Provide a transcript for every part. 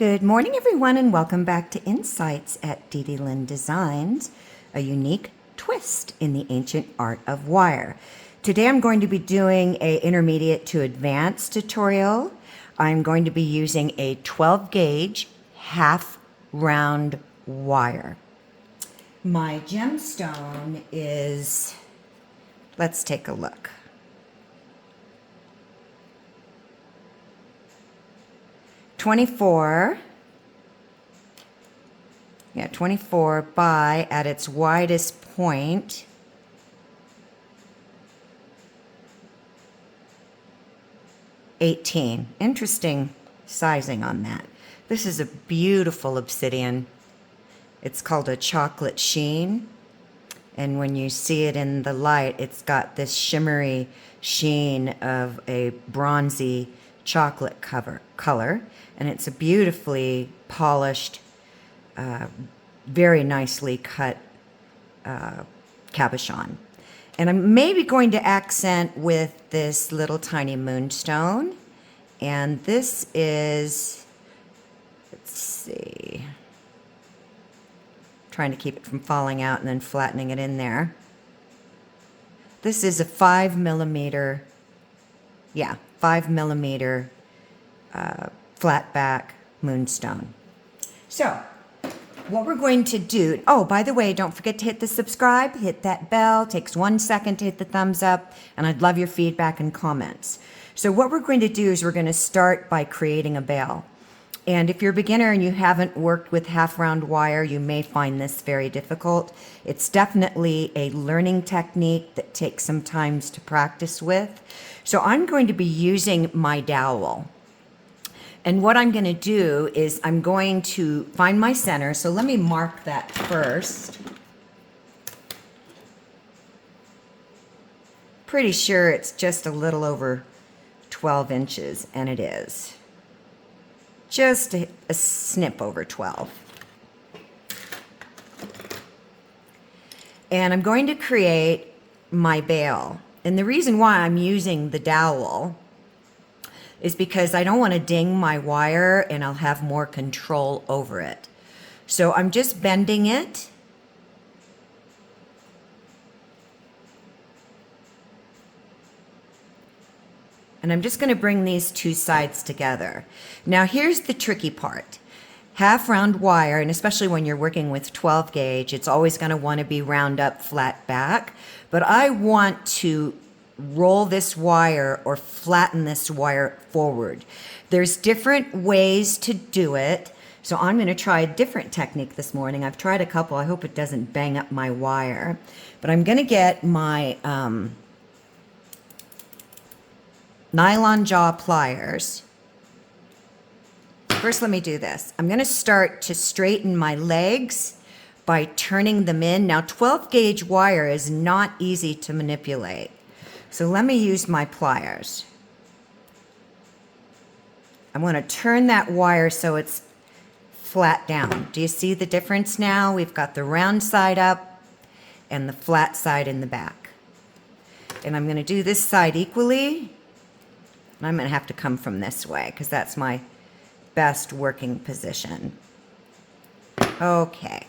Good morning, everyone, and welcome back to Insights at DDLynn Designs, a unique twist in the ancient art of wire. Today I'm going to be doing a intermediate to advanced tutorial. I'm going to be using a 12 gauge half round wire. My gemstone is, let's take a look. .24 by, at its widest point, .18. Interesting sizing on that. This is a beautiful obsidian. It's called a chocolate sheen, and when you see it in the light, it's got this shimmery sheen of a bronzy chocolate color, and it's a beautifully polished, very nicely cut cabochon. And I'm maybe going to accent with this little tiny moonstone, and this is, let's see, trying to keep it from falling out and then flattening it in there. This is a 5 millimeter flat back moonstone. So what we're going to do, oh, by the way, don't forget to hit the subscribe, hit that bell. It takes 1 second to hit the thumbs up, and I'd love your feedback and comments. So what we're going to do is we're going to start by creating a bail. And if you're a beginner and you haven't worked with half round wire, you may find this very difficult. It's definitely a learning technique that takes some time to practice with. So I'm going to be using my dowel. And what I'm going to do is I'm going to find my center. So let me mark that first. Pretty sure it's just a little over 12 inches, and it is. Just a snip over 12. And I'm going to create my bail. And the reason why I'm using the dowel is because I don't want to ding my wire, and I'll have more control over it. So I'm just bending it. And I'm just going to bring these two sides together. Now here's the tricky part. Half round wire, and especially when you're working with 12 gauge, it's always going to want to be round up, flat back. But I want to roll this wire or flatten this wire forward. There's different ways to do it. So I'm going to try a different technique this morning. I've tried a couple. I hope it doesn't bang up my wire. But I'm going to get my nylon jaw pliers. First, let me do this. I'm going to start to straighten my legs by turning them in. Now, 12 gauge wire is not easy to manipulate. So let me use my pliers. I'm going to turn that wire so it's flat down. Do you see the difference now? We've got the round side up and the flat side in the back. And I'm going to do this side equally. And I'm going to have to come from this way because that's my best working position. Okay.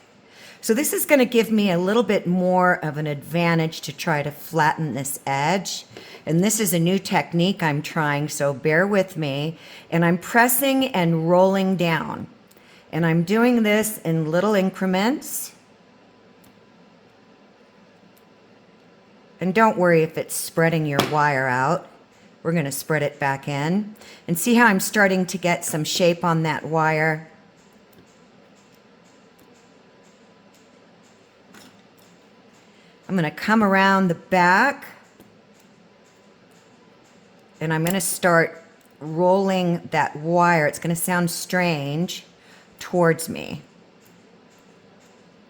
So this is going to give me a little bit more of an advantage to try to flatten this edge. And this is a new technique I'm trying, so bear with me. And I'm pressing and rolling down. And I'm doing this in little increments. And don't worry if it's spreading your wire out. We're going to spread it back in. And see how I'm starting to get some shape on that wire? I'm going to come around the back, and I'm going to start rolling that wire. It's going to sound strange towards me.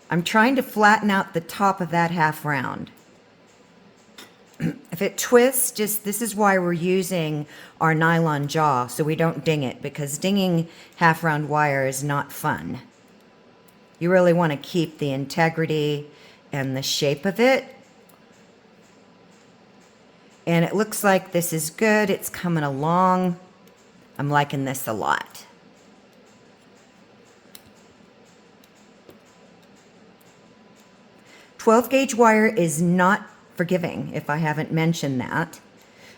I'm trying to flatten out the top of that half round. If it twists, this is why we're using our nylon jaw, so we don't ding it, because dinging half round wire is not fun. You really want to keep the integrity and the shape of it. And it looks like this is good. It's coming along. I'm liking this a lot. 12 gauge wire is not forgiving, if I haven't mentioned that.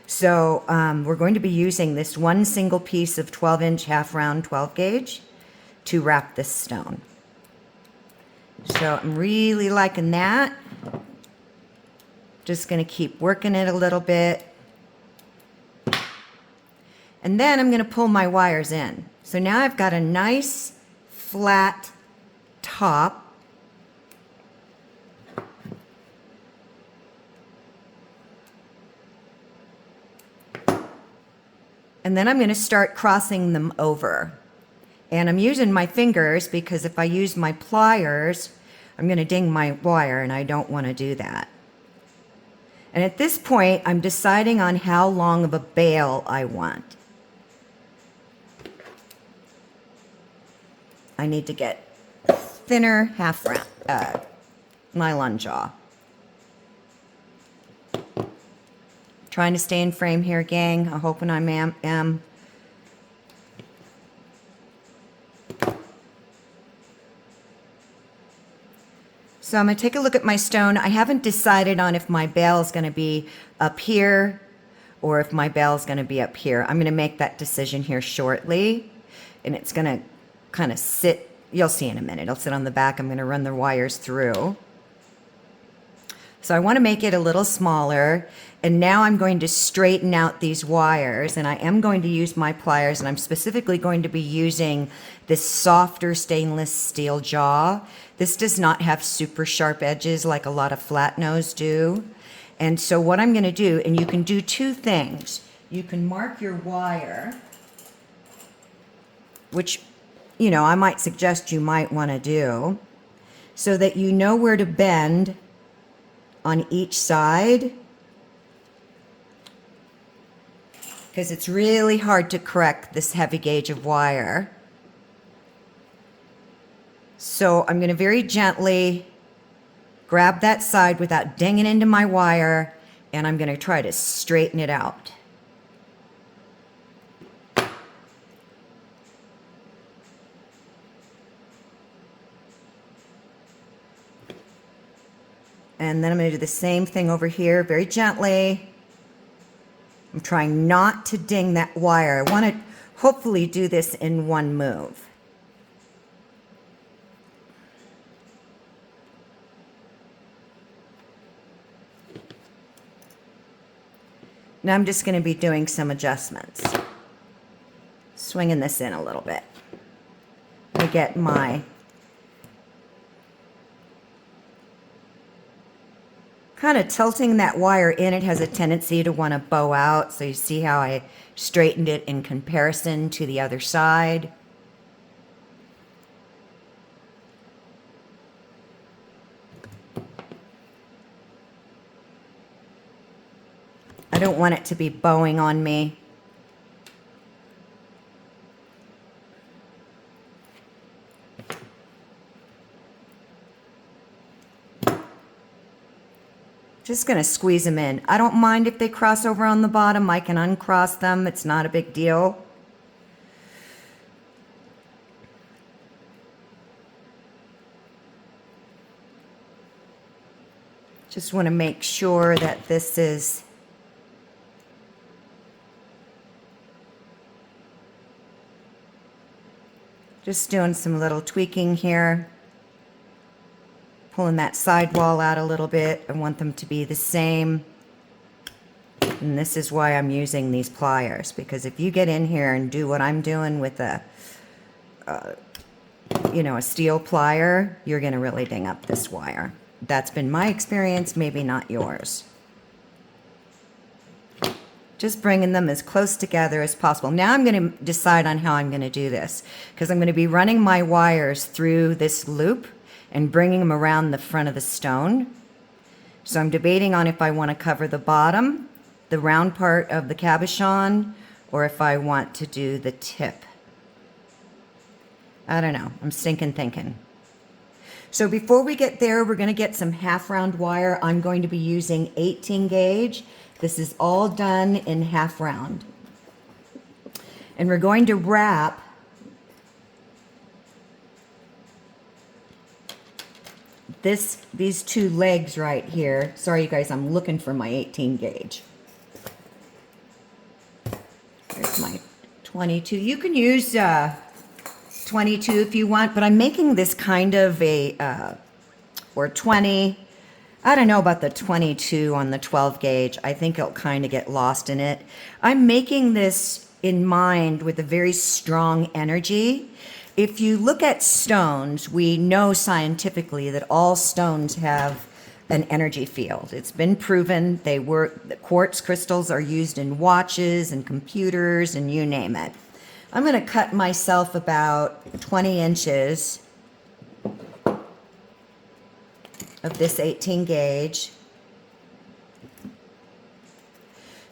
So we're going to be using this one single piece of 12-inch half round 12 gauge to wrap this stone. So I'm really liking that. Just going to keep working it a little bit. And then I'm going to pull my wires in. So now I've got a nice flat top. And then I'm going to start crossing them over. And I'm using my fingers because if I use my pliers, I'm going to ding my wire, and I don't want to do that. And at this point, I'm deciding on how long of a bail I want. I need to get thinner half round nylon jaw. Trying to stay in frame here, gang. I'm hoping I am. So I'm going to take a look at my stone. I haven't decided on if my bail is going to be up here or if my bail is going to be up here. I'm going to make that decision here shortly. And it's going to kind of sit, you'll see in a minute. It'll sit on the back. I'm going to run the wires through. So I want to make it a little smaller, and now I'm going to straighten out these wires, and I am going to use my pliers, and I'm specifically going to be using this softer stainless steel jaw. This does not have super sharp edges like a lot of flat nose do. And so what I'm going to do, and you can do two things. You can mark your wire, which, you know, I might suggest you might want to do, so that you know where to bend on each side, because it's really hard to correct this heavy gauge of wire. So I'm going to very gently grab that side without dinging into my wire, and I'm going to try to straighten it out. And then I'm going to do the same thing over here, very gently. I'm trying not to ding that wire. I want to hopefully do this in one move. Now I'm just going to be doing some adjustments. Swinging this in a little bit. I get my kind of tilting that wire in. It has a tendency to want to bow out, so you see how I straightened it in comparison to the other side. I don't want it to be bowing on me. Just going to squeeze them in. I don't mind if they cross over on the bottom. I can uncross them. It's not a big deal. Just want to make sure that this is just doing some little tweaking here. Pulling that sidewall out a little bit. I want them to be the same. And this is why I'm using these pliers, because if you get in here and do what I'm doing with a steel plier, you're going to really ding up this wire. That's been my experience, maybe not yours. Just bringing them as close together as possible. Now I'm going to decide on how I'm going to do this, because I'm going to be running my wires through this loop and bringing them around the front of the stone. So I'm debating on if I want to cover the bottom, the round part of the cabochon, or if I want to do the tip. I don't know. I'm stinking thinking. So before we get there, we're going to get some half round wire. I'm going to be using 18 gauge. This is all done in half round. And we're going to wrap these two legs right here. Sorry, you guys, I'm looking for my 18 gauge. There's my 22. You can use 22 if you want, but I'm making this kind of a, or 20. I don't know about the 22 on the 12 gauge. I think it'll kind of get lost in it. I'm making this in mind with a very strong energy. If you look at stones, we know scientifically that all stones have an energy field. It's been proven. The quartz crystals are used in watches and computers and you name it. I'm going to cut myself about 20 inches of this 18 gauge.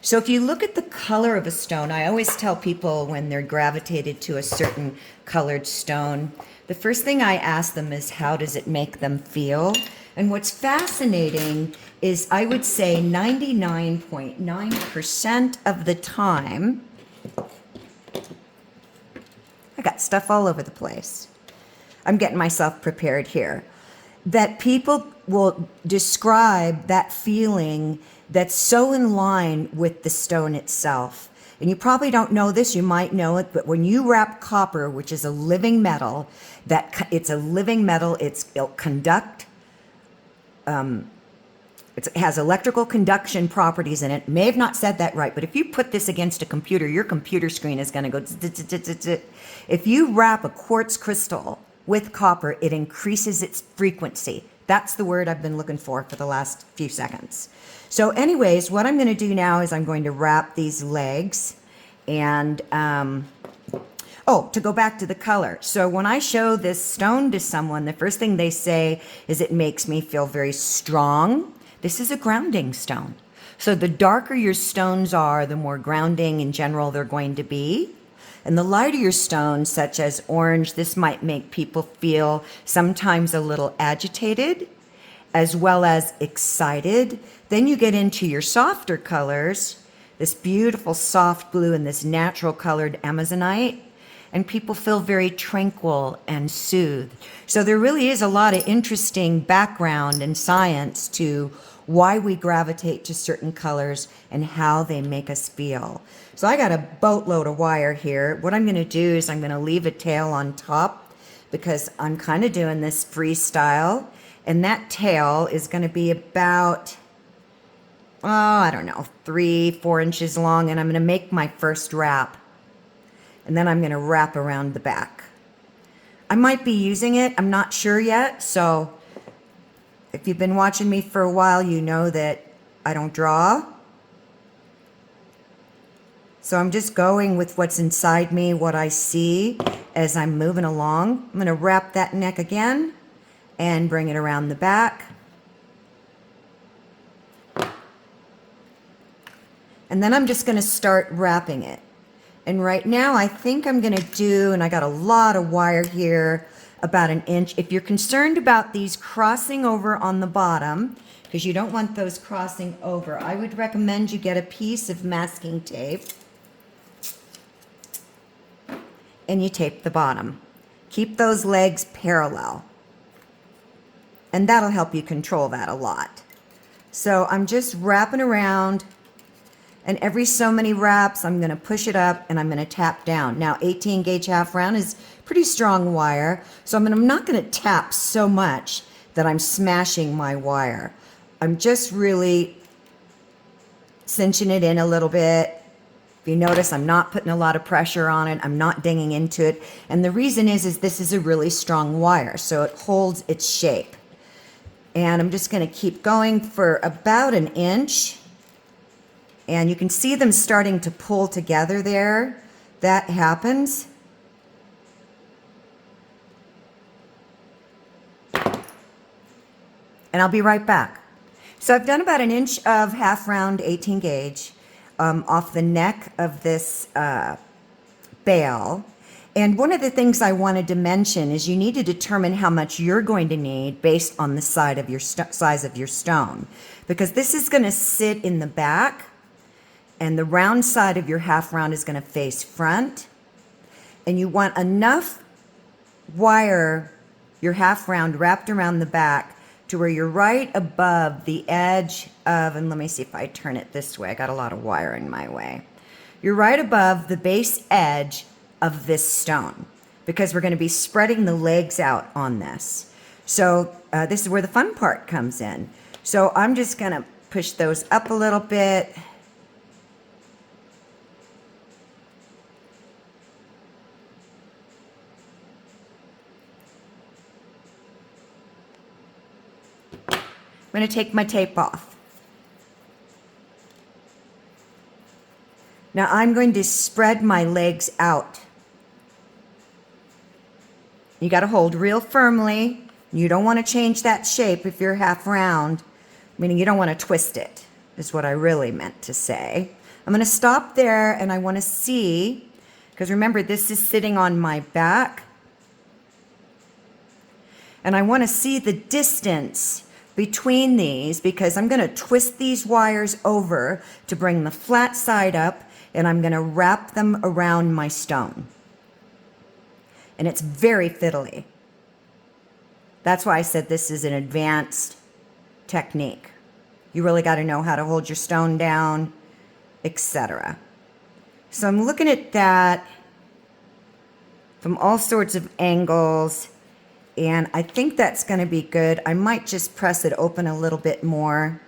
So if you look at the color of a stone, I always tell people when they're gravitated to a certain colored stone, the first thing I ask them is, how does it make them feel? And what's fascinating is, I would say 99.9% of the time, I got stuff all over the place. I'm getting myself prepared here. That people will describe that feeling that's so in line with the stone itself. And you probably don't know this, you might know it, but when you wrap copper, which is a living metal, it's a living metal, it'll conduct, it has electrical conduction properties in it. May have not said that right, but if you put this against a computer, your computer screen is going to go zzz. If you wrap a quartz crystal with copper, it increases its frequency. That's the word I've been looking for the last few seconds. So anyways, what I'm going to do now is I'm going to wrap these legs and, to go back to the color. So when I show this stone to someone, the first thing they say is it makes me feel very strong. This is a grounding stone. So the darker your stones are, the more grounding in general they're going to be. And the lighter your stones, such as orange, this might make people feel sometimes a little agitated, as well as excited. Then you get into your softer colors, this beautiful soft blue and this natural colored amazonite, and people feel very tranquil and soothed. So there really is a lot of interesting background and science to why we gravitate to certain colors and how they make us feel. So I got a boatload of wire here. What I'm going to do is I'm going to leave a tail on top because I'm kind of doing this freestyle. And that tail is going to be about, 3-4 inches long. And I'm going to make my first wrap. And then I'm going to wrap around the back. I might be using it. I'm not sure yet. So if you've been watching me for a while, you know that I don't draw. So I'm just going with what's inside me, what I see as I'm moving along. I'm going to wrap that neck again and bring it around the back. And then I'm just going to start wrapping it. And right now I think I'm going to do, and I got a lot of wire here, about 1 inch. If you're concerned about these crossing over on the bottom, because you don't want those crossing over, I would recommend you get a piece of masking tape and you tape the bottom. Keep those legs parallel. And that'll help you control that a lot. So I'm just wrapping around, and every so many wraps, I'm going to push it up and I'm going to tap down. Now, 18 gauge half round is pretty strong wire, so I'm not going to tap so much that I'm smashing my wire. I'm just really cinching it in a little bit. If you notice, I'm not putting a lot of pressure on it. I'm not dinging into it. And the reason is this is a really strong wire, so it holds its shape. And I'm just going to keep going for about 1 inch. And you can see them starting to pull together there. That happens. And I'll be right back. So I've done about 1 inch of half round 18 gauge off the neck of this bale. And one of the things I wanted to mention is you need to determine how much you're going to need based on the size of your stone. Because this is going to sit in the back, and the round side of your half round is going to face front. And you want enough wire, your half round, wrapped around the back to to where you're right above the edge of, and let me see if I turn it this way. I got a lot of wire in my way. You're right above the base edge of this stone because we're going to be spreading the legs out on this. So this is where the fun part comes in. So I'm just going to push those up a little bit. I'm going to take my tape off. Now I'm going to spread my legs out. You got to hold real firmly. You don't want to change that shape if you're half round, meaning you don't want to twist it, is what I really meant to say. I'm going to stop there and I want to see, because remember this is sitting on my back, and I want to see the distance between these because I'm going to twist these wires over to bring the flat side up, and I'm going to wrap them around my stone. And it's very fiddly. That's why I said this is an advanced technique. You really got to know how to hold your stone down, etc. So I'm looking at that from all sorts of angles, and I think that's going to be good. I might just press it open a little bit more.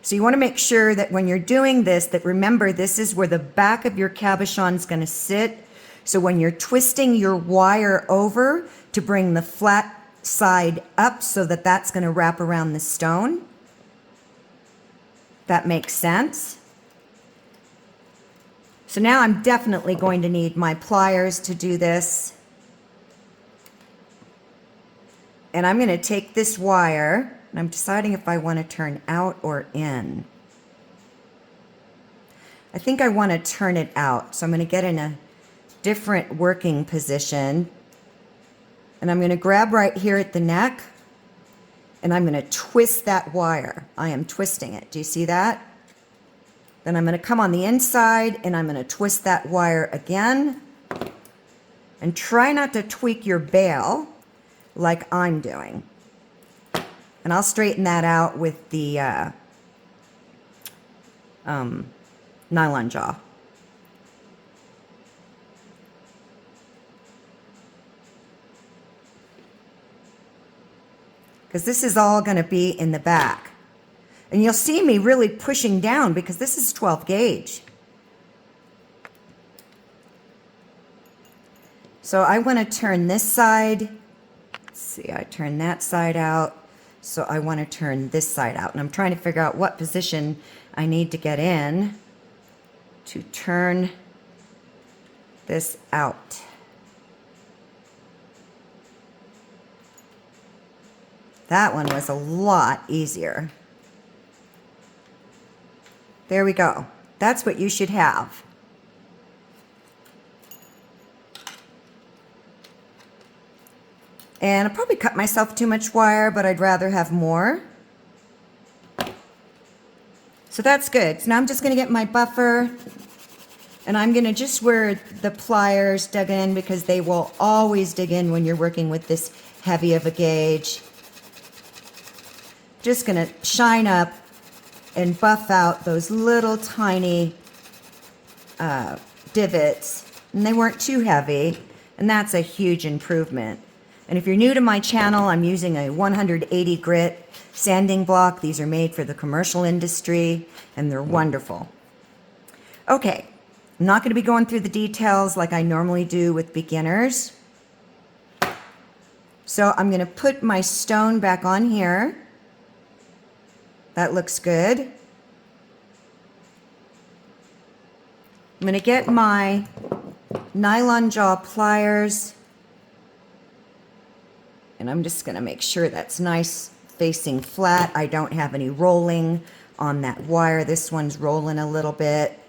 So you want to make sure that when you're doing this, that remember this is where the back of your cabochon is going to sit. So when you're twisting your wire over to bring the flat side up so that that's going to wrap around the stone. That makes sense. So now I'm definitely going to need my pliers to do this. And I'm going to take this wire, and I'm deciding if I want to turn out or in. I think I want to turn it out. So I'm going to get in a different working position. And I'm going to grab right here at the neck, and I'm going to twist that wire. I am twisting it. Do you see that? Then I'm going to come on the inside, and I'm going to twist that wire again. And try not to tweak your bail like I'm doing. And I'll straighten that out with the nylon jaw. Because this is all going to be in the back. And you'll see me really pushing down because this is 12 gauge. So I want to turn this side. Let's see, I turn that side out. So I want to turn this side out. And I'm trying to figure out what position I need to get in to turn this out. That one was a lot easier. There we go. That's what you should have. And I probably cut myself too much wire, but I'd rather have more. So that's good. So now I'm just going to get my buffer, and I'm going to just wear the pliers dug in because they will always dig in when you're working with this heavy of a gauge. Just going to shine up and buff out those little tiny divots, and they weren't too heavy, and that's a huge improvement. And if you're new to my channel, I'm using a 180 grit sanding block. These are made for the commercial industry, and they're wonderful. Okay, I'm not going to be going through the details like I normally do with beginners. So I'm going to put my stone back on here. That looks good. I'm going to get my nylon jaw pliers, and I'm just going to make sure that's nice facing flat. I don't have any rolling on that wire. This one's rolling a little bit.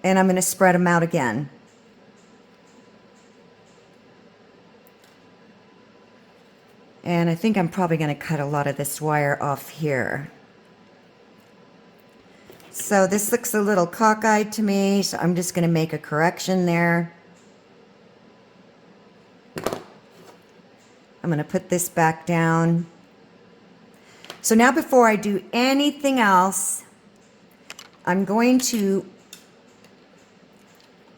And I'm going to spread them out again. And I think I'm probably going to cut a lot of this wire off here. So this looks a little cockeyed to me, so I'm just going to make a correction there. I'm going to put this back down. So now before I do anything else, I'm going to,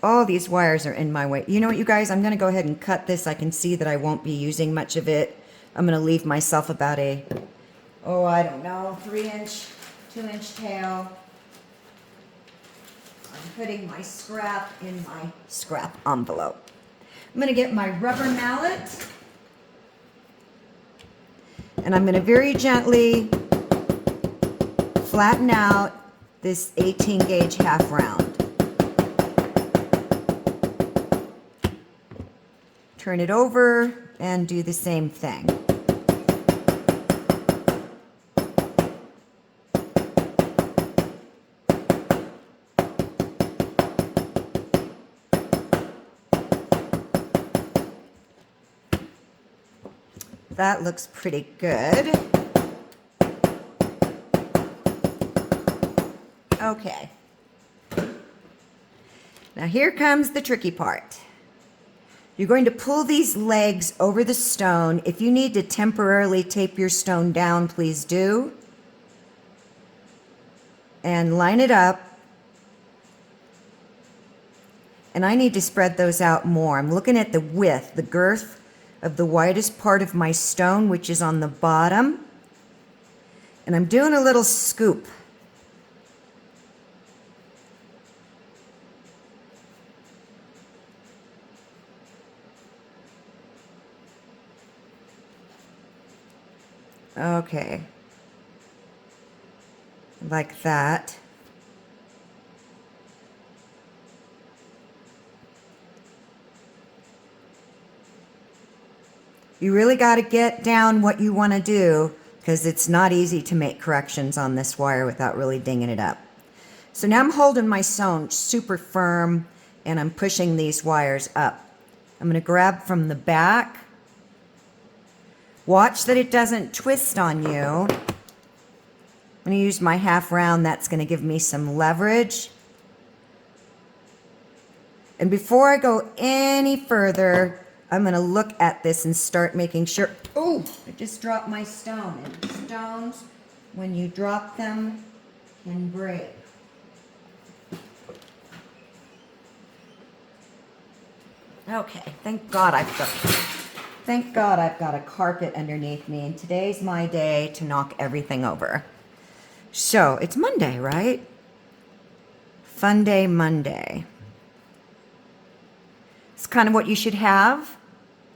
all these wires are in my way. You know what, you guys, I'm going to go ahead and cut this. I can see that I won't be using much of it. I'm going to leave myself about a, oh, I don't know, 3-inch, 2-inch tail. I'm putting my scrap in my scrap envelope. I'm going to get my rubber mallet. And I'm going to very gently flatten out this 18 gauge half round. Turn it over and do the same thing. That looks pretty good. Okay. Now here comes the tricky part. You're going to pull these legs over the stone. If you need to temporarily tape your stone down, please do. And line it up. And I need to spread those out more. I'm looking at the width, the girth of the widest part of my stone, which is on the bottom. And I'm doing a little scoop. Okay. Like that. You really got to get down what you want to do, because it's not easy to make corrections on this wire without really dinging it up. So now I'm holding my stone super firm and I'm pushing these wires up. I'm going to grab from the back. Watch that it doesn't twist on you. I'm going to use my half round. That's going to give me some leverage. And before I go any further, I'm going to look at this and start making sure. Oh, I just dropped my stone. And stones, when you drop them, can break. Okay, thank God I've got a carpet underneath me, and today's my day to knock everything over. So, it's Monday, right? Fun day Monday. It's kind of what you should have,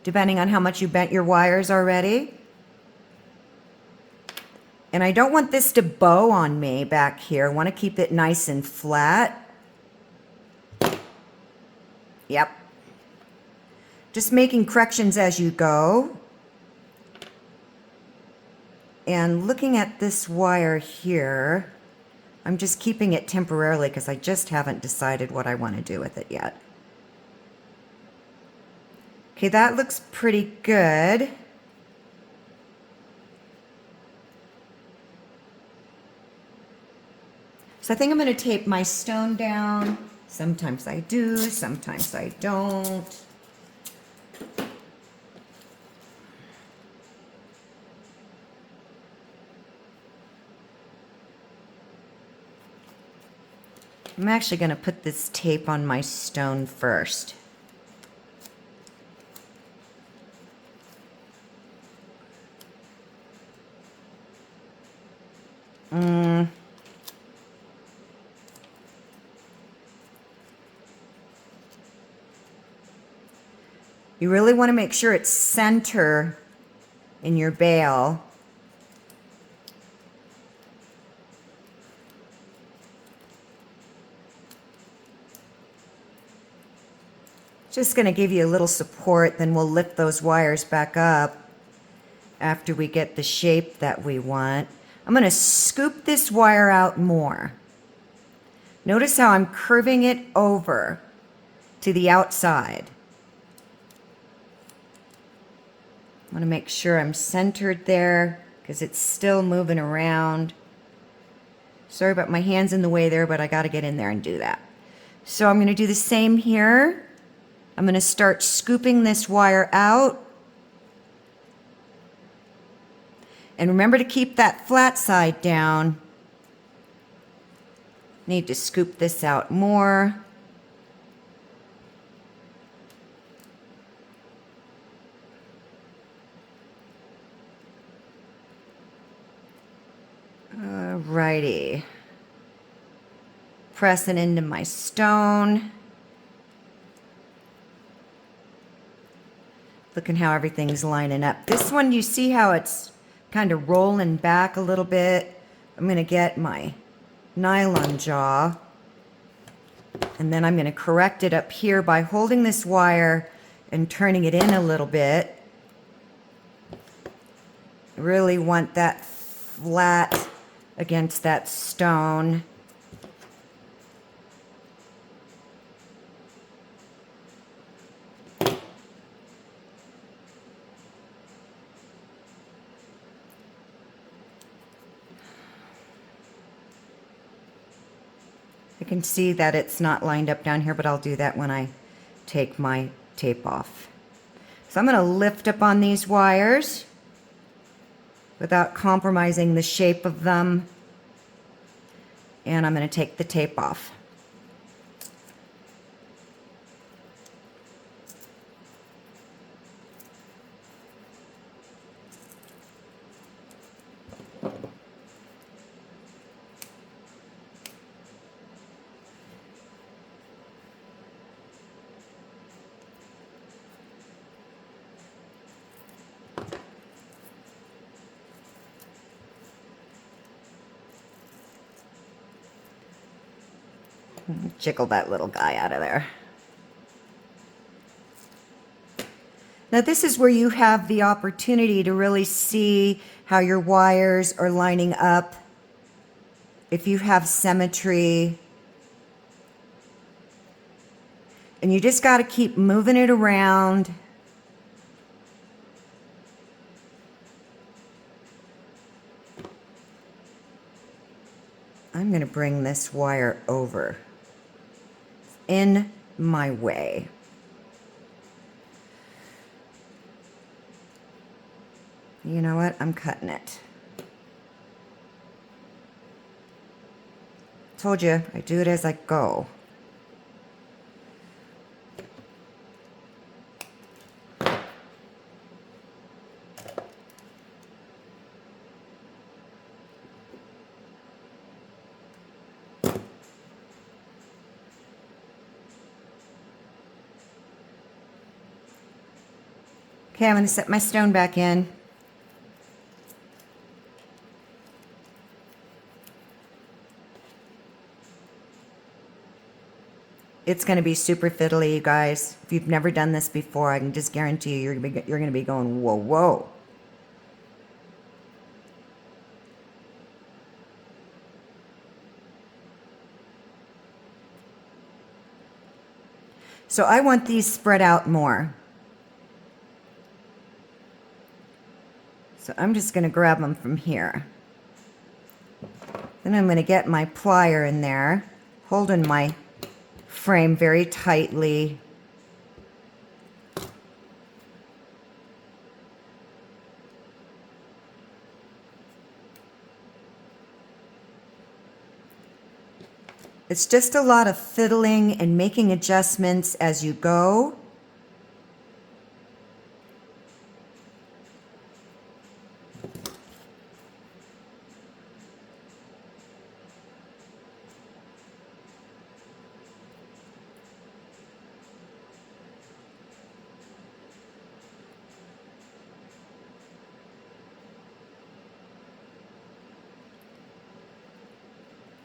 depending on how much you bent your wires already. And I don't want this to bow on me back here. I want to keep it nice and flat. Yep. Just making corrections as you go. And looking at this wire here, I'm just keeping it temporarily because I just haven't decided what I want to do with it yet. Okay, that looks pretty good. So I think I'm going to tape my stone down. Sometimes I do, sometimes I don't. I'm actually going to put this tape on my stone first. You really want to make sure it's center in your bale. Just going to give you a little support, then we'll lift those wires back up after we get the shape that we want. I'm going to scoop this wire out more. Notice how I'm curving it over to the outside. I want to make sure I'm centered there because it's still moving around. Sorry about my hands in the way there, but I got to get in there and do that. So I'm going to do the same here. I'm going to start scooping this wire out. And remember to keep that flat side down. Need to scoop this out more. Alrighty. Press it into my stone. Looking how everything's lining up. This one, you see how it's kind of rolling back a little bit. I'm going to get my nylon jaw, and then I'm going to correct it up here by holding this wire and turning it in a little bit. I really want that flat against that stone. I can see that it's not lined up down here, but I'll do that when I take my tape off. So I'm going to lift up on these wires without compromising the shape of them. And I'm going to take the tape off. Jiggle that little guy out of there. Now this is where you have the opportunity to really see how your wires are lining up, if you have symmetry. And you just got to keep moving it around. I'm going to bring this wire over. In my way. You know what? I'm cutting it. Told you, I do it as I go. Okay, I'm going to set my stone back in. It's going to be super fiddly, you guys. If you've never done this before, I can just guarantee you, you're going to be going, whoa, whoa. So I want these spread out more. So I'm just going to grab them from here. Then I'm going to get my plier in there, holding my frame very tightly. It's just a lot of fiddling and making adjustments as you go.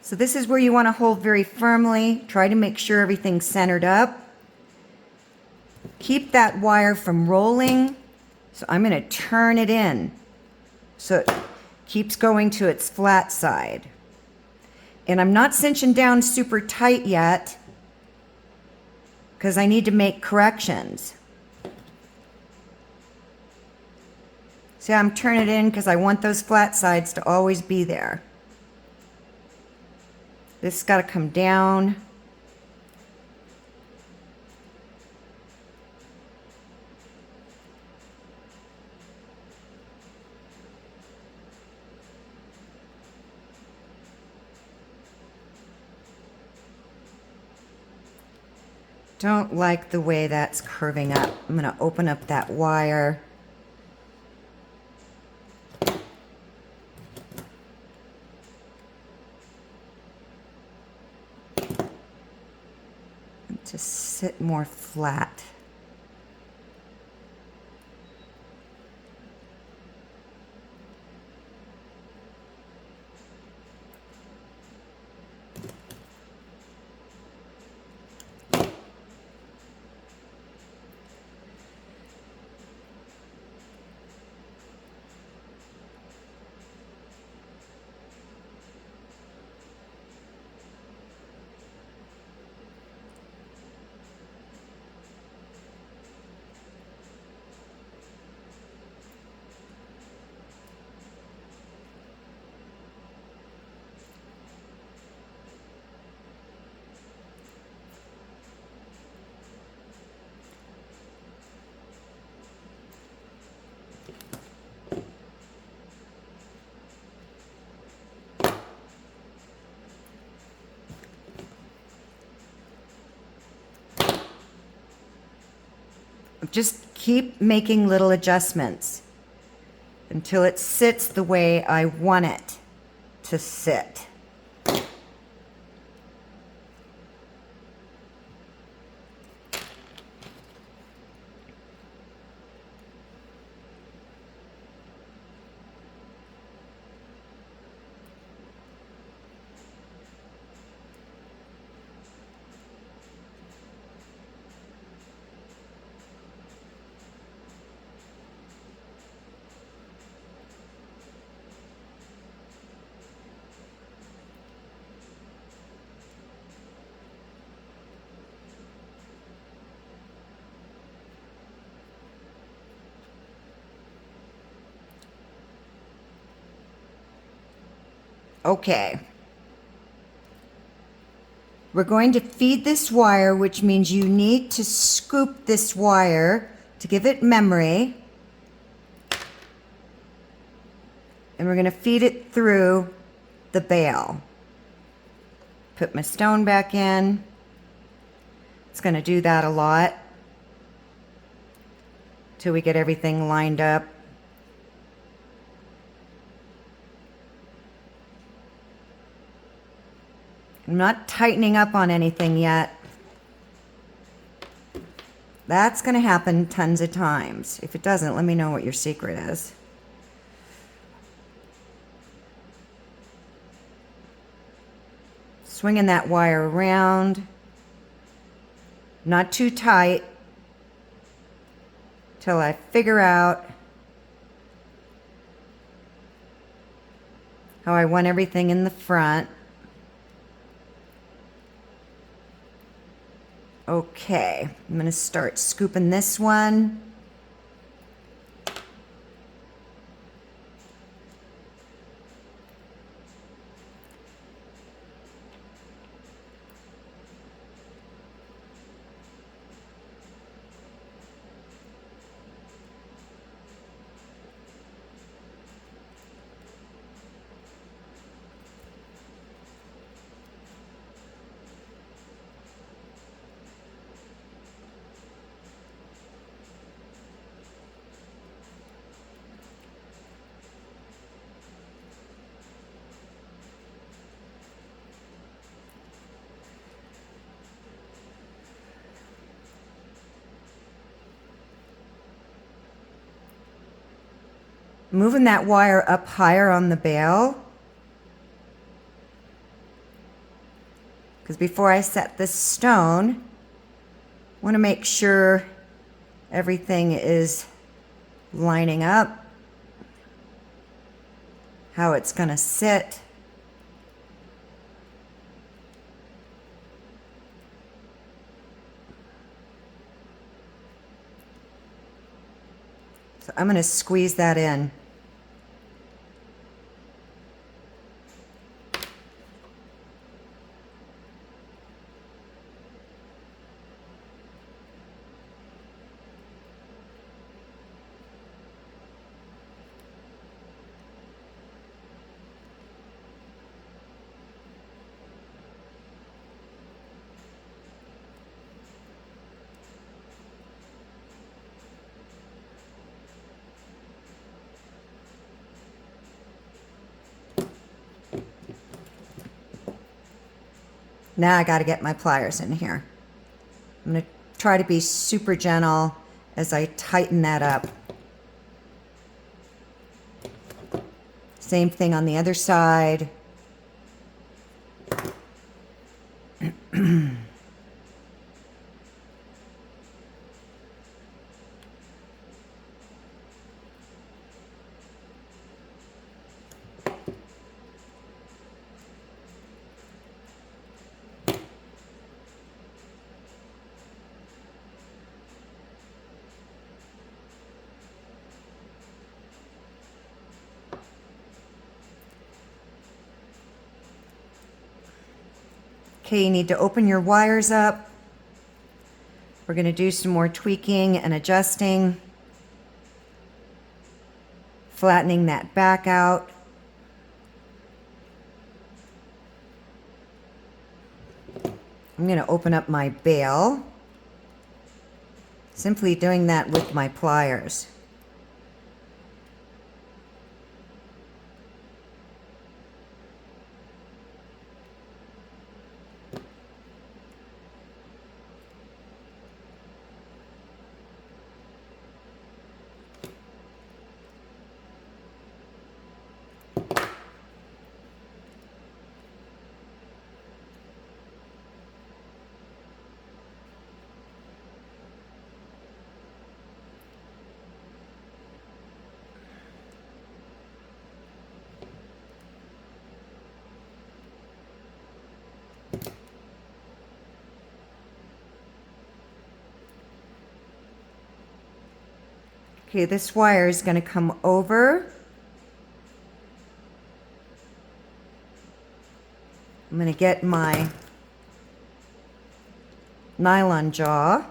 So this is where you want to hold very firmly. Try to make sure everything's centered up. Keep that wire from rolling. So I'm going to turn it in so it keeps going to its flat side. And I'm not cinching down super tight yet because I need to make corrections. See, I'm turning it in because I want those flat sides to always be there. This got to come down. Don't like the way that's curving up. I'm going to open up that wire. To sit more flat. Just keep making little adjustments until it sits the way I want it to sit. Okay. We're going to feed this wire, which means you need to scoop this wire to give it memory. And we're going to feed it through the bale. Put my stone back in. It's going to do that a lot till we get everything lined up. I'm not tightening up on anything yet. That's going to happen tons of times. If it doesn't, let me know what your secret is. Swinging that wire around. Not too tight till I figure out how I want everything in the front. Okay, I'm going to start scooping this one. Moving that wire up higher on the bale. Because before I set this stone, I want to make sure everything is lining up, how it's going to sit. So I'm going to squeeze that in. Now I got to get my pliers in here. I'm going to try to be super gentle as I tighten that up. Same thing on the other side. Okay, you need to open your wires up. We're going to do some more tweaking and adjusting, flattening that back out. I'm going to open up my bail, simply doing that with my pliers. Okay, this wire is going to come over. I'm going to get my nylon jaw.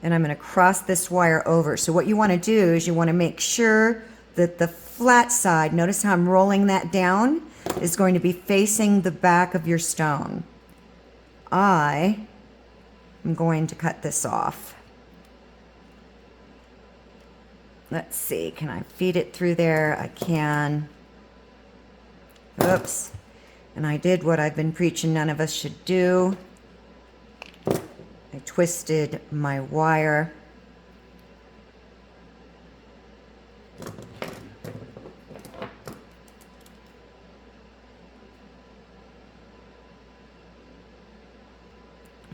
And I'm going to cross this wire over. So what you want to do is you want to make sure that the flat side, notice how I'm rolling that down, is going to be facing the back of your stone. I am going to cut this off. Let's see, can I feed it through there? I can. Oops. And I did what I've been preaching none of us should do. I twisted my wire.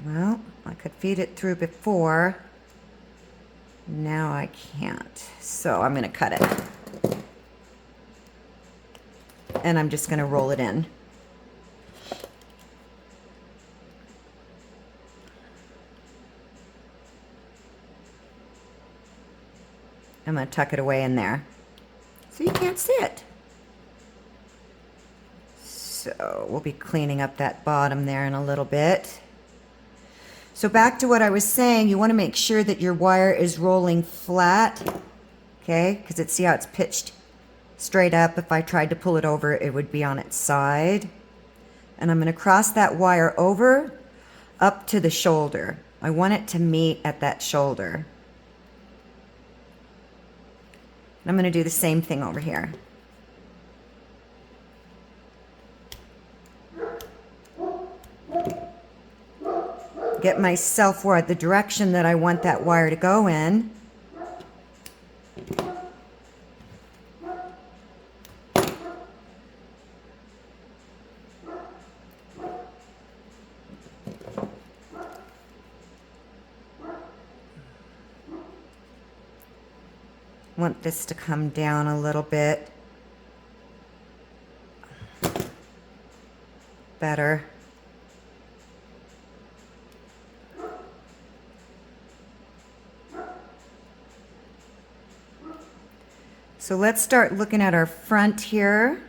Well, I could feed it through before. Now I can't. So I'm going to cut it. And I'm just going to roll it in. I'm going to tuck it away in there so you can't see it. So we'll be cleaning up that bottom there in a little bit. So back to what I was saying, you want to make sure that your wire is rolling flat, okay? Because see how it's pitched straight up. If I tried to pull it over, it would be on its side. And I'm going to cross that wire over up to the shoulder. I want it to meet at that shoulder. I'm going to do the same thing over here. Get myself where the direction that I want that wire to go in. Want this to come down a little bit better. So let's start looking at our front here.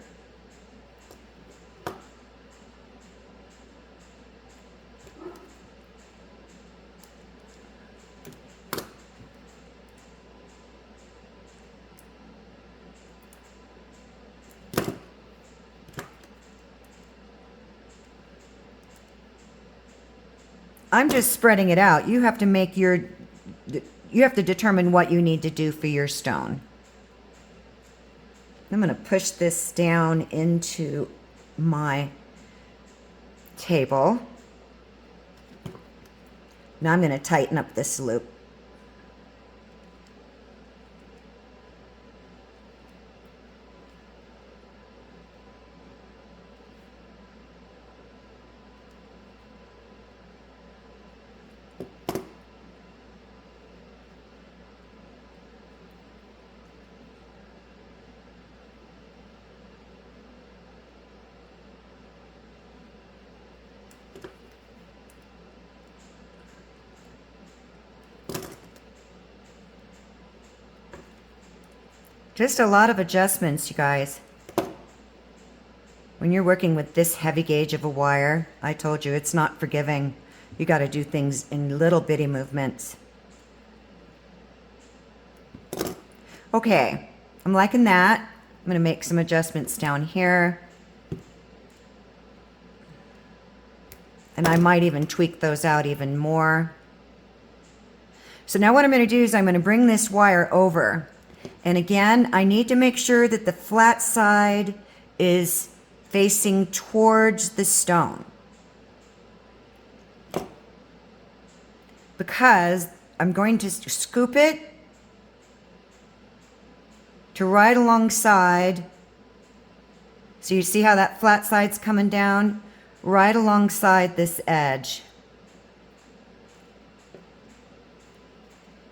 I'm just spreading it out. You have to make you have to determine what you need to do for your stone. I'm going to push this down into my table. Now I'm going to tighten up this loop. Just a lot of adjustments, you guys. When you're working with this heavy gauge of a wire, I told you it's not forgiving. You got to do things in little bitty movements. Okay, I'm liking that. I'm going to make some adjustments down here. And I might even tweak those out even more. So now what I'm going to do is I'm going to bring this wire over. And again, I need to make sure that the flat side is facing towards the stone, because I'm going to scoop it to right alongside. So you see how that flat side's coming down? Right alongside this edge.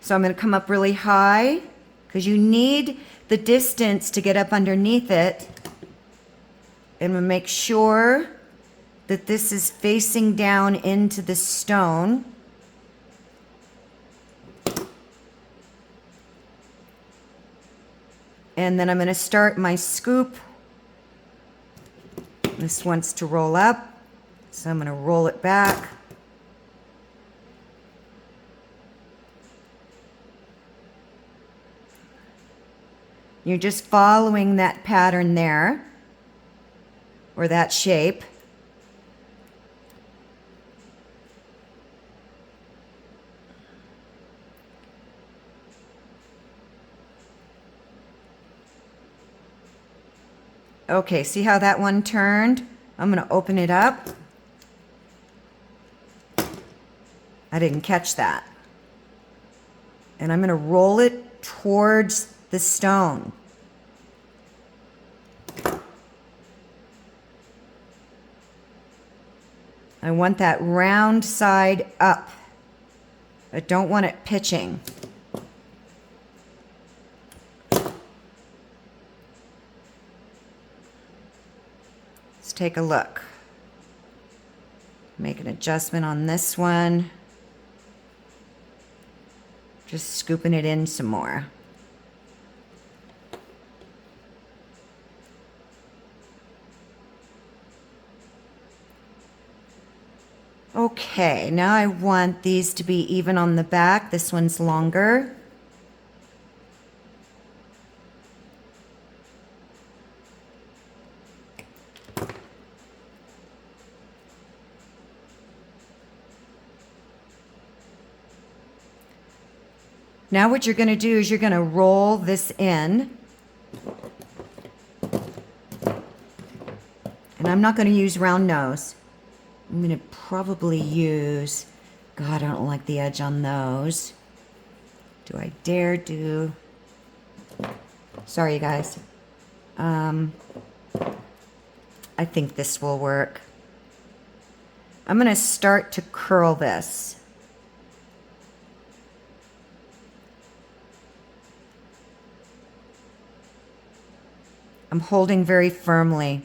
So I'm going to come up really high, because you need the distance to get up underneath it. And we'll make sure that this is facing down into the stone. And then I'm going to start my scoop. This wants to roll up, so I'm going to roll it back. You're just following that pattern there, or that shape. Okay, see how that one turned? I'm going to open it up. I didn't catch that. And I'm going to roll it towards the stone. I want that round side up. I don't want it pitching. Let's take a look. Make an adjustment on this one. Just scooping it in some more. Okay, now I want these to be even on the back. This one's longer. Now what you're going to do is you're going to roll this in. And I'm not going to use round nose. I'm going to probably use, God, I don't like the edge on those. Do I dare do, sorry you guys. I think this will work. I'm going to start to curl this. I'm holding very firmly.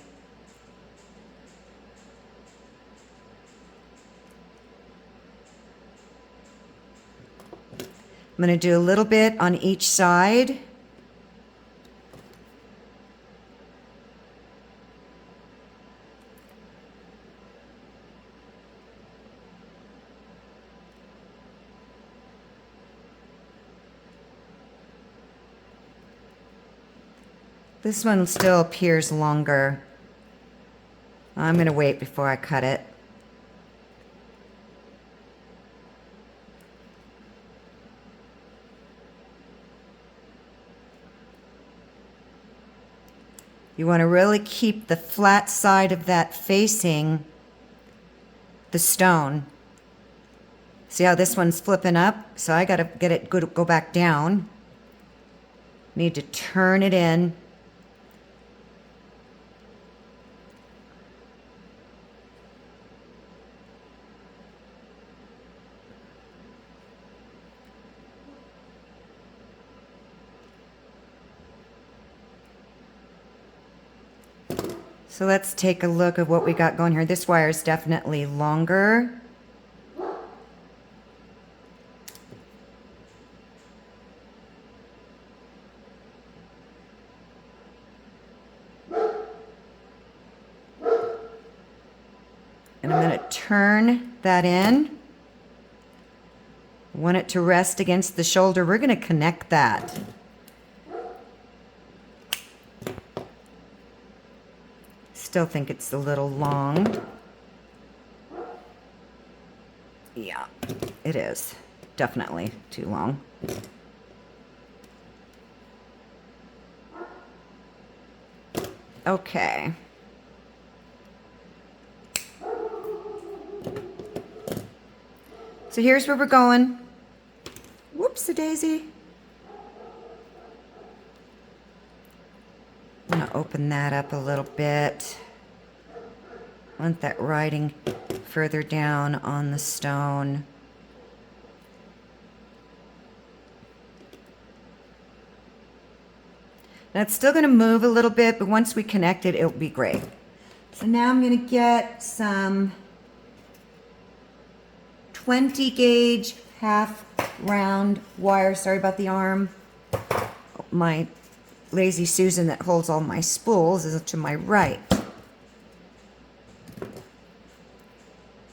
I'm going to do a little bit on each side. This one still appears longer. I'm going to wait before I cut it. You want to really keep the flat side of that facing the stone. See how this one's flipping up? So I got to get it go back down. Need to turn it in. So let's take a look at what we got going here. This wire is definitely longer. And I'm going to turn that in. Want it to rest against the shoulder. We're going to connect that. Still think it's a little long. Yeah, it is. Definitely too long. Okay. So here's where we're going. Whoops-a-daisy. I'm going to open that up a little bit. Want that writing further down on the stone. Now it's still going to move a little bit, but once we connect it, it'll be great. So now I'm going to get some 20 gauge half round wire. Sorry about the arm. My Lazy Susan that holds all my spools is to my right.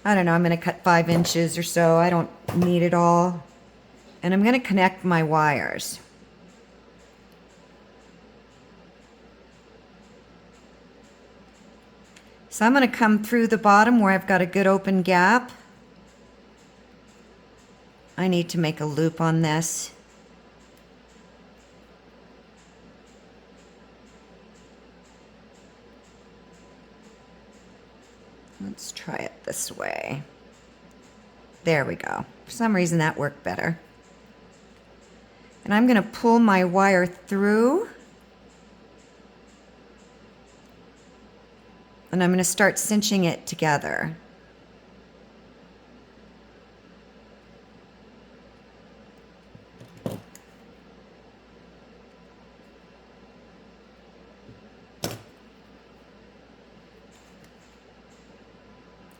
I don't know, I'm going to cut 5 inches or so. I don't need it all. And I'm going to connect my wires. So I'm going to come through the bottom where I've got a good open gap. I need to make a loop on this. Let's try it this way. There we go. For some reason that worked better. And I'm going to pull my wire through. And I'm going to start cinching it together.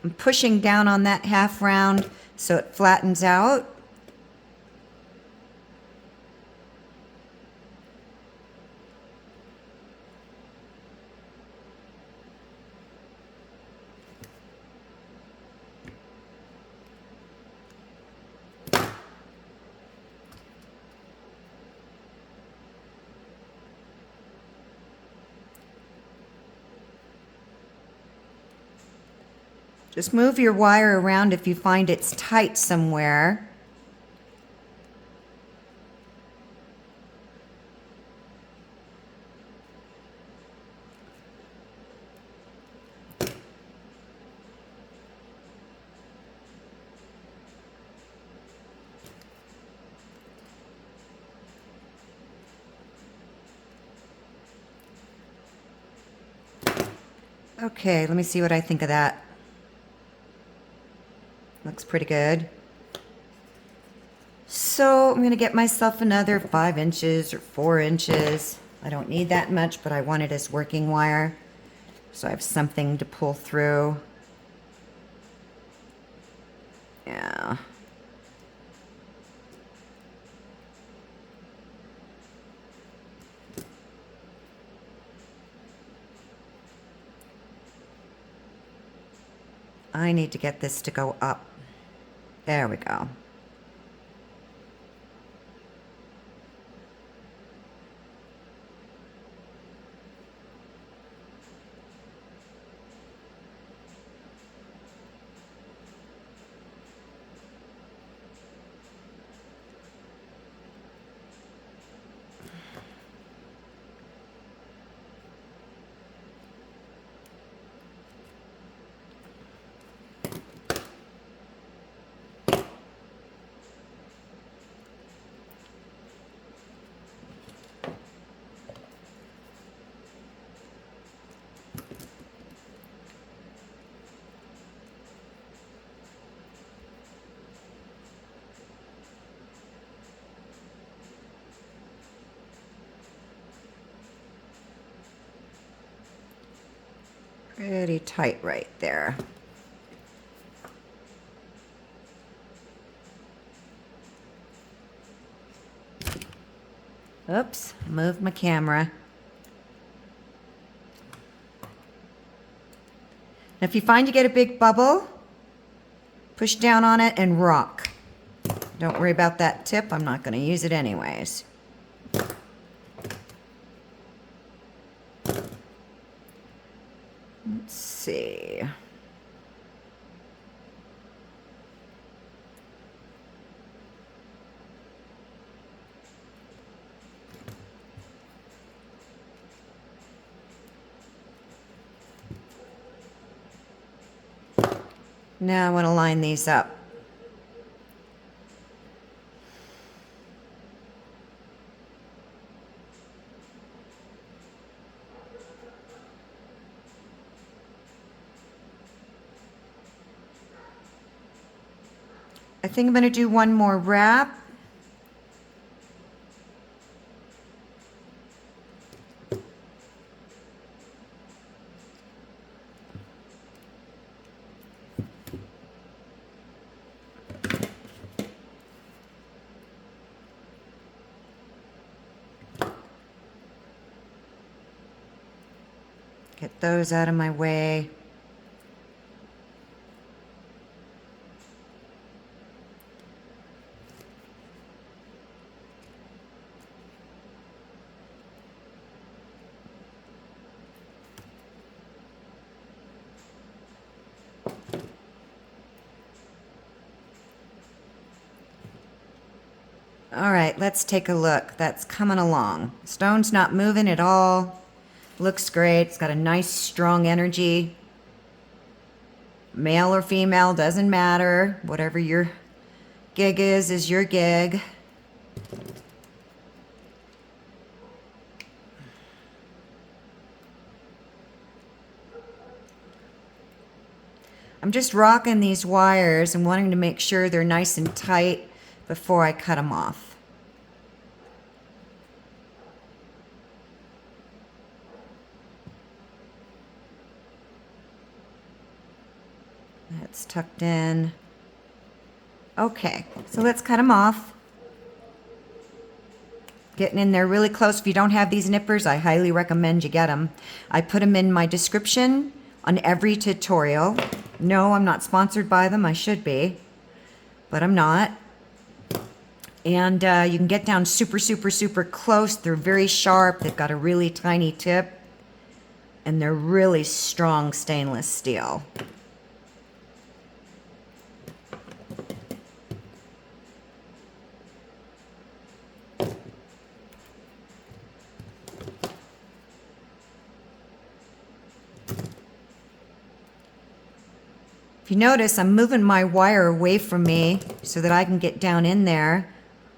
I'm pushing down on that half round so it flattens out. Just move your wire around if you find it's tight somewhere. Okay, let me see what I think of that. Looks pretty good. So I'm going to get myself another 5 inches or 4 inches. I don't need that much, but I want it as working wire. So I have something to pull through. Yeah. I need to get this to go up. There we go. pretty tight right there. Oops, moved my camera. If you find you get a big bubble, push down on it and rock. Don't worry about that tip. I'm not going to use it anyways. Let's see. Now I want to line these up. I think I'm going to do one more wrap. Get those out of my way. All right, let's take a look. That's coming along. Stone's not moving at all. Looks great. It's got a nice, strong energy. Male or female, doesn't matter. Whatever your gig is your gig. I'm just rocking these wires and wanting to make sure they're nice and tight before I cut them off. That's tucked in. Okay, so let's cut them off. Getting in there really close. If you don't have these nippers, I highly recommend you get them. I put them in my description on every tutorial. No, I'm not sponsored by them. I should be, but I'm not. And you can get down super, super, super close. They're very sharp. They've got a really tiny tip. And they're really strong stainless steel. If you notice, I'm moving my wire away from me so that I can get down in there.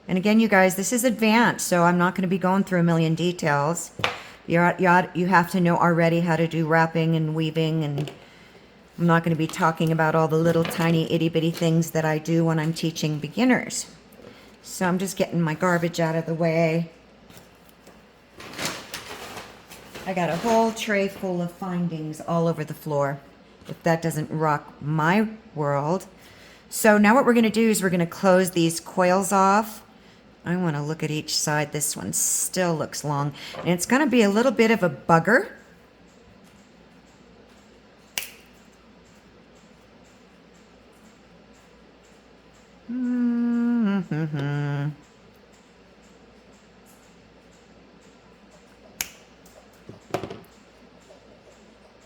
And again, you guys, this is advanced, so I'm not going to be going through a million details. You have to know already how to do wrapping and weaving, and I'm not going to be talking about all the little tiny itty-bitty things that I do when I'm teaching beginners. So I'm just getting my garbage out of the way. I got a whole tray full of findings all over the floor, if that doesn't rock my world. So now what we're going to do is we're going to close these coils off. I want to look at each side. This one still looks long. And it's going to be a little bit of a bugger.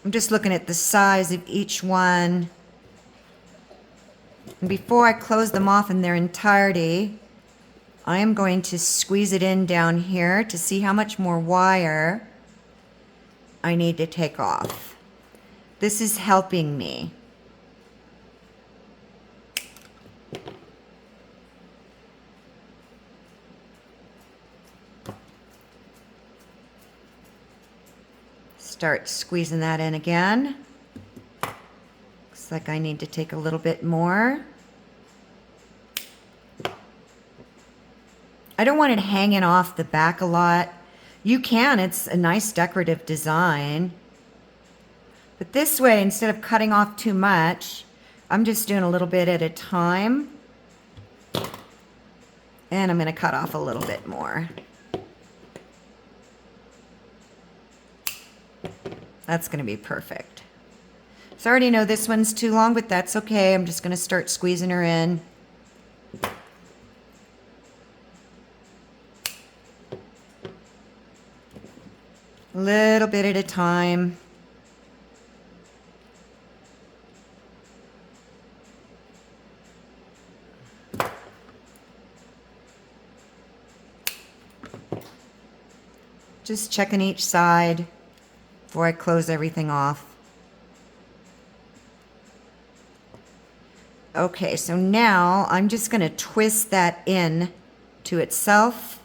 I'm just looking at the size of each one. And before I close them off in their entirety, I am going to squeeze it in down here to see how much more wire I need to take off. This is helping me. Start squeezing that in again. Looks like I need to take a little bit more. I don't want it hanging off the back a lot. You can, it's a nice decorative design. But this way, instead of cutting off too much, I'm just doing a little bit at a time. And I'm going to cut off a little bit more. That's going to be perfect. So I already know this one's too long, but that's okay. I'm just going to start squeezing her in. A little bit at a time. Just checking each side before I close everything off. Okay, so now I'm just going to twist that in to itself.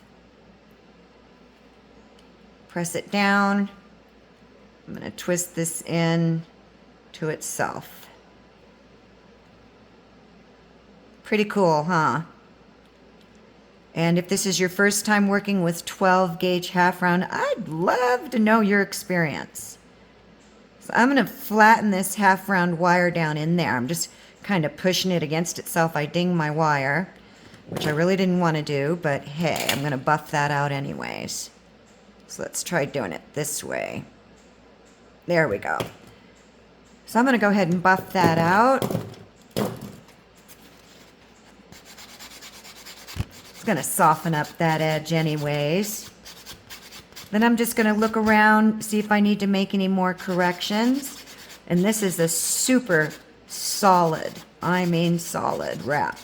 Press it down. I'm going to twist this in to itself. Pretty cool, huh? And if this is your first time working with 12 gauge half round, I'd love to know your experience. So I'm going to flatten this half round wire down in there. I'm just kind of pushing it against itself. I dinged my wire, which I really didn't want to do, but hey, I'm going to buff that out anyways. So let's try doing it this way. There we go. So I'm going to go ahead and buff that out. It's going to soften up that edge anyways. Then I'm just going to look around, see if I need to make any more corrections. And this is a super solid, I mean solid wrap.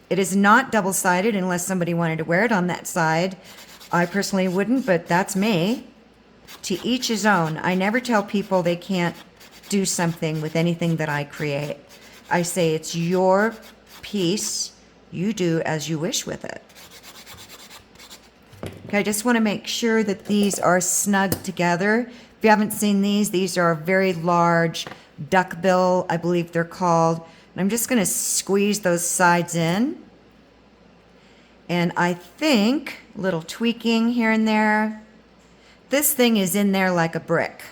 It is not double-sided unless somebody wanted to wear it on that side. I personally wouldn't, but that's me. To each his own. I never tell people they can't do something with anything that I create. I say it's your piece. You do as you wish with it. Okay, I just want to make sure that these are snug together. If you haven't seen these are very large duckbill, I believe they're called. And I'm just going to squeeze those sides in. And I think, a little tweaking here and there. This thing is in there like a brick.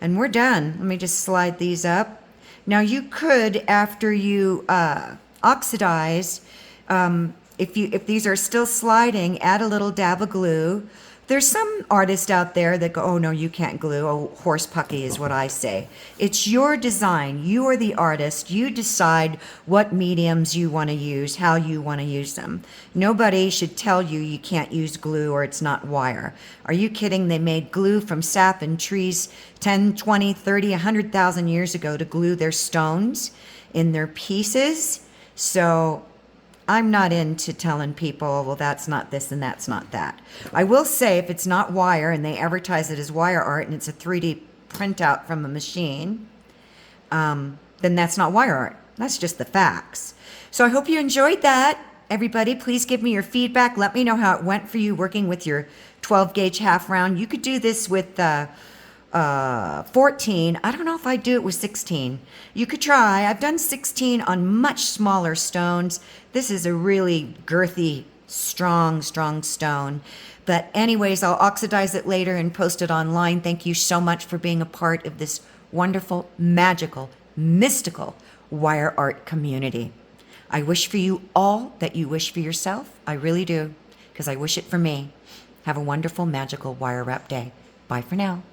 And we're done. Let me just slide these up. Now you could, after you oxidize, if these are still sliding, add a little dab of glue. There's some artists out there that go, oh no, you can't glue. Oh, horse pucky is what I say. It's your design. You are the artist. You decide what mediums you want to use, how you want to use them. Nobody should tell you you can't use glue or it's not wire. Are you kidding? They made glue from sap and trees 10, 20, 30, 100,000 years ago to glue their stones in their pieces. So I'm not into telling people, well, that's not this and that's not that. I will say if it's not wire and they advertise it as wire art and it's a 3D printout from a machine, then that's not wire art. That's just the facts. So I hope you enjoyed that. Everybody, please give me your feedback. Let me know how it went for you working with your 12 gauge half round. You could do this with 14. I don't know if I'd do it with 16. You could try. I've done 16 on much smaller stones. This is a really girthy, strong stone. But anyways, I'll oxidize it later and post it online. Thank you so much for being a part of this wonderful, magical, mystical wire art community. I wish for you all that you wish for yourself. I really do, because I wish it for me. Have a wonderful, magical wire wrap day. Bye for now.